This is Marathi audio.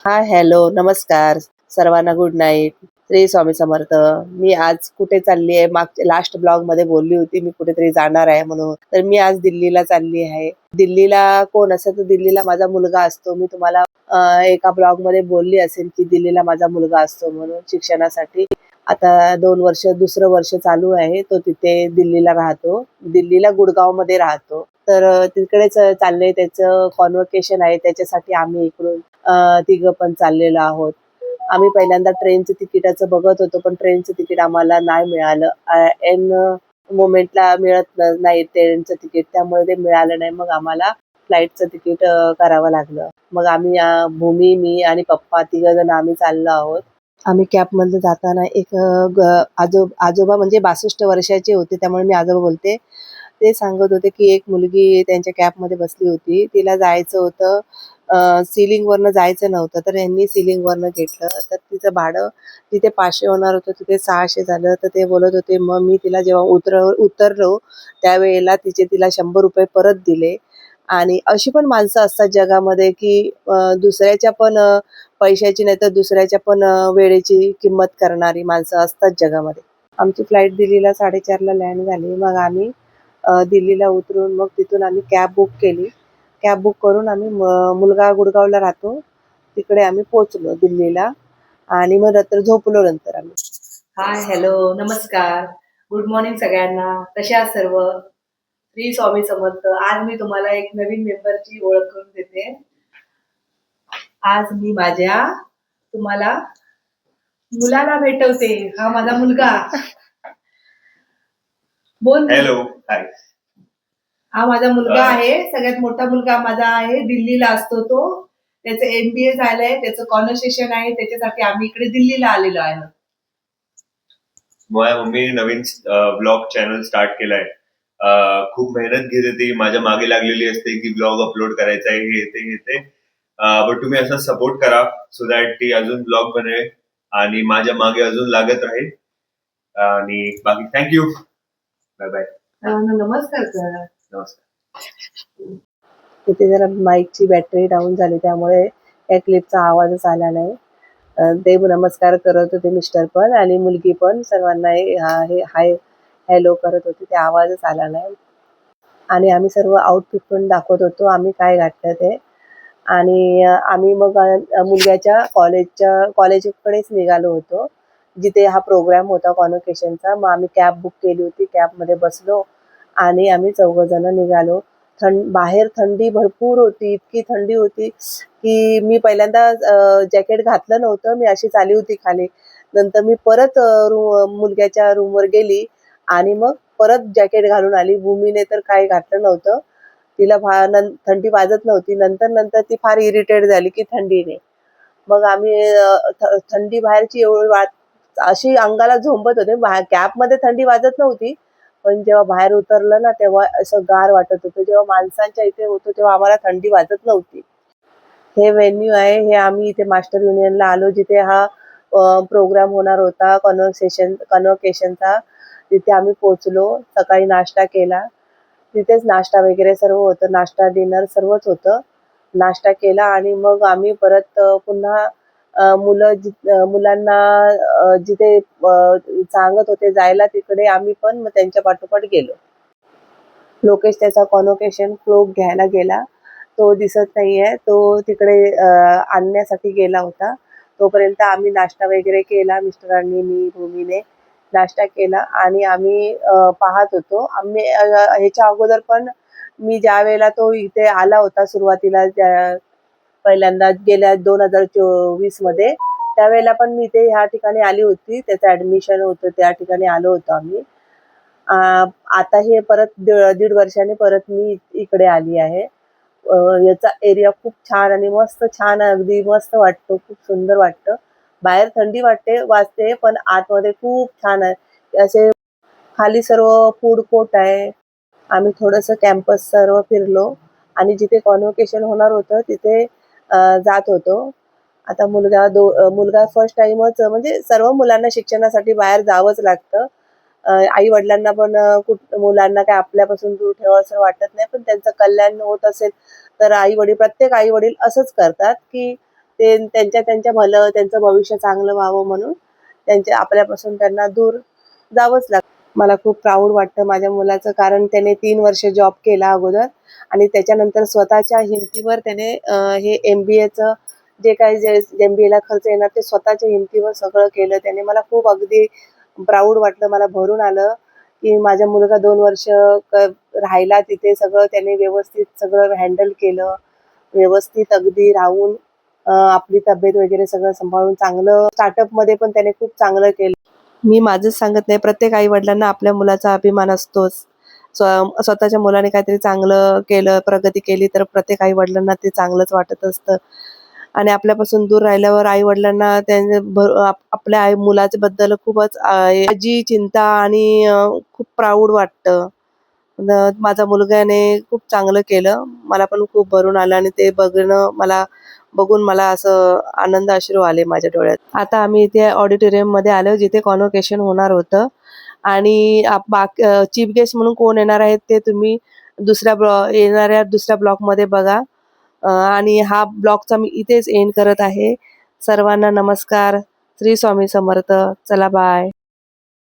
हाय, हॅलो, नमस्कार. सर्वांना गुड नाईट. श्री स्वामी समर्थ. मी आज कुठे चालली आहे, लास्ट ब्लॉगमध्ये बोलली होती मी कुठेतरी जाणार आहे म्हणून. तर मी आज दिल्लीला चालली आहे. दिल्लीला कोण असतं तर दिल्लीला माझा मुलगा असतो. मी तुम्हाला एका ब्लॉगमध्ये बोलली असेल की दिल्लीला माझा मुलगा असतो म्हणून शिक्षणासाठी. आता 2 वर्ष, दुसरं वर्ष चालू आहे. तो तिथे दिल्लीला राहतो. दिल्लीला गुडगावमध्ये राहतो. तर तिकडेच चाललंय त्याचं कॉन्व्होकेशन आहे. त्याच्यासाठी आम्ही इकडून तिघं पण चाललेलो आहोत. आम्ही पहिल्यांदा ट्रेनचं तिकिटाचं बघत होतो, पण ट्रेनचं तिकीट आम्हाला नाही मिळालं. ऐन मोमेंटला मिळत नाही ट्रेनचं तिकीट, त्यामुळे ते मिळालं नाही. मग आम्हाला फ्लाईटचं तिकीट करावं लागलं. मग आम्ही भूमी, मी आणि पप्पा तिघं जण आम्ही चाललो आहोत. आम्ही कॅबमध्ये जाताना एक आजोबा म्हणजे 62 वर्षाचे होते, त्यामुळे मी आजोबा बोलते. ते सांगत होते की एक मुलगी त्यांच्या कॅबमध्ये बसली होती. तिला जायचं होतं सीलिंगवरनं जायचं नव्हतं, तर यांनी सीलिंगवरनं घेतलं. तर तिचं भाडं तिथे 500 होणार होतं, तिथे 600 झालं. तर ते बोलत होते, मग मी तिला जेव्हा उतरलो त्यावेळेला तिला ₹100 परत दिले. आणि अशी पण माणसं असतात जगामध्ये की दुसऱ्याच्या पण पैशाची नाही तर दुसऱ्याच्या पण वेळेची किंमत करणारी माणसं असतात जगामध्ये. आमची फ्लाईट दिल्लीला 4:30ला लँड झाली. मग आम्ही दिल्लीला उतरून मग तिथून आम्ही कॅब बुक केली. कॅब बुक करून आम्ही मुलगा गुडगावला राहतो, तिकडे आम्ही पोहोचलो दिल्लीला. आणि मग रात्र झोपलो नंतर आम्ही. हाय, हॅलो, नमस्कार. गुड मॉर्निंग सगळ्यांना. कशा आहात सर्व? श्री स्वामी समर्थ. आज मी तुम्हाला एक नवीन मेंबरची ओळख करून देते. आज मी माझ्या तुम्हाला मुलाला भेटवते. हा माझा मुलगा. बोल. हॅलो, हाय. हा माझा मुलगा आहे, सगळ्यात मोठा मुलगा माझा आहे. दिल्लीला असतो तो. त्याचं MBA झालंय, त्याचं कॉन्व्हर्सेशन आहे, त्याच्यासाठी आम्ही इकडे दिल्लीला आलेलो आहे. माझ्या मम्मीने नवीन ब्लॉग चॅनल स्टार्ट केलाय. खूप मेहनत घेते ती, माझ्या मागे लागलेली असते की ब्लॉग अपलोड करायचा आहे, हे ते. बट तुम्ही असं सपोर्ट करा सो दॅट ती अजून ब्लॉग बनेल आणि माझ्या मागे अजून लागत राहील. आणि बाकी थँक्यू. Bye bye. नमस्कार कर. नमस्कार. तिथे जरा माईकची बॅटरी डाऊन झाली, त्यामुळे या क्लिपचा आवाजच आला नाही. ते नमस्कार करत होते मिस्टर पण आणि मुलगी पण, सर्वांना हे हाय हॅलो करत होती. ते आवाजच आला नाही. आणि आम्ही सर्व आउटफिट पण दाखवत होतो आम्ही काय घातलं ते. आणि आम्ही मग मुलग्याच्या कॉलेजकडेच निघालो होतो, जिथे हा प्रोग्राम होता कॉन्व्होकेशनचा. मग आम्ही कॅब बुक केली होती, कॅबमध्ये बसलो आणि आम्ही चौघंजणं निघालो. बाहेर थंडी भरपूर होती, इतकी थंडी होती की मी पहिल्यांदा जॅकेट घातलं नव्हतं. मी अशीच आली होती खाली. नंतर मी परत मुलग्याच्या रूमवर गेली आणि मग परत जॅकेट घालून आली. भूमीने तर काही घातलं नव्हतं. तिला थंडी वाजत नव्हती. नंतर ती फार इरिटेट झाली की थंडीने. मग आम्ही थंडी बाहेरची एवढी अशी अंगाला झोंबत होते. कॅबमध्ये थंडी वाजत नव्हती, पण जेव्हा बाहेर उतरलं ना तेव्हा असं गार वाटत होतं. जेव्हा माणसांच्या इथे होतो तेव्हा आम्हाला थंडी वाजत नव्हती. हे व्हेन्यू आहे. हे आम्ही इथे मास्टर युनियनला आलो, जिथे हा प्रोग्राम होणार होता कन्व्होकेशनचा. तिथे आम्ही पोहोचलो. सकाळी नाश्ता केला. तिथेच नाश्ता वगैरे सर्व होतं. नाश्ता, डिनर सर्वच होतं. नाश्ता केला आणि मग आम्ही परत पुन्हा मुलांना जिथे सांगत होते जायला तिकडे आम्ही पण मग त्यांच्या पाठोपाठ गेलो. लोकेश त्याचा कॉन्व्होकेशन क्लोक घ्यायला गेला. तो दिसत नाहीये. तो तिकडे आणण्यासाठी गेला होता. तोपर्यंत आम्ही नाश्ता वगैरे केला. मिस्टरांनी, मी, भूमीने नाश्ता केला आणि आम्ही पाहत होतो. आम्ही ह्याच्या अगोदर पण मी ज्या वेळेला तो इथे आला होता सुरुवातीला, पहिल्यांदा गेल्या 2024 मध्ये, त्यावेळेला पण मी इथे ह्या ठिकाणी आली होती. त्याचं ऍडमिशन होतं, त्या ठिकाणी आलो होतो आम्ही. आता हे परत 1.5 वर्षाने परत मी इकडे आली आहे. याचा एरिया खूप छान आणि मस्त, छान, अगदी मस्त वाटतो. खूप सुंदर वाटतं. बाहेर थंडी वाजते, पण आतमध्ये खूप छान आहे. असे खाली सर्व फूड कोर्ट आहे. आम्ही थोडंसं कॅम्पस सर्व फिरलो आणि जिथे कॉन्व्होकेशन होणार होतं तिथे जात होतो. आता मुलगा फर्स्ट टाइमच, म्हणजे सर्व मुलांना शिक्षणासाठी बाहेर जावंच लागतं. आई वडिलांना पण मुलांना काय आपल्यापासून दूर ठेवावं असं वाटत नाही, पण त्यांचं कल्याण होत असेल तर प्रत्येक आई वडील असंच करतात की ते त्यांच्या भलं, त्यांचं भविष्य चांगलं व्हावं म्हणून आपल्यापासून त्यांना दूर जावंच लागतं. मला खूप प्राऊड वाटतं माझ्या मुलाचं, कारण त्याने 3 वर्ष जॉब केला अगोदर आणि त्याच्यानंतर स्वतःच्या हिमतीवर त्याने हे MBAचं जे काही MBAला खर्च येणार ते स्वतःच्या हिमतीवर सगळं केलं त्याने. मला खूप अगदी प्राऊड वाटलं, मला भरून आलं की माझा मुलगा 2 वर्ष राहिला तिथे, सगळं त्याने व्यवस्थित सगळं हँडल केलं. व्यवस्थित अगदी राहून आपली तब्येत वगैरे सगळं सांभाळून चांगलं स्टार्टअपमध्ये पण त्याने खूप चांगलं केलं. मी माझंच सांगत नाही, प्रत्येक आई वडिलांना आपल्या मुलाचा अभिमान असतोच. स्वतःच्या मुलाने काहीतरी चांगलं केलं, प्रगती केली तर प्रत्येक आई वडिलांना ते चांगलंच वाटत असतं. आणि आपल्यापासून दूर राहिल्यावर आई वडिलांना आपल्या मुलाच्या बद्दल खूपच जी चिंता आणि खूप प्राऊड वाटतं. माझ्या मुलग्याने खूप चांगलं केलं, मला पण खूप भरून आलं आणि ते बघून मला असं आनंद अश्रू आले माझ्या डोळ्यात. आता आम्ही इथे ऑडिटोरियममध्ये आलो जिथे कॉन्व्होकेशन होणार होतं आणि चीफ गेस्ट म्हणून कोण येणार आहेत ते तुम्ही येणाऱ्या दुसऱ्या ब्लॉगमध्ये बघा. आणि हा ब्लॉगचा मी इथेच एंड करत आहे. सर्वांना नमस्कार. श्री स्वामी समर्थ. चला बाय.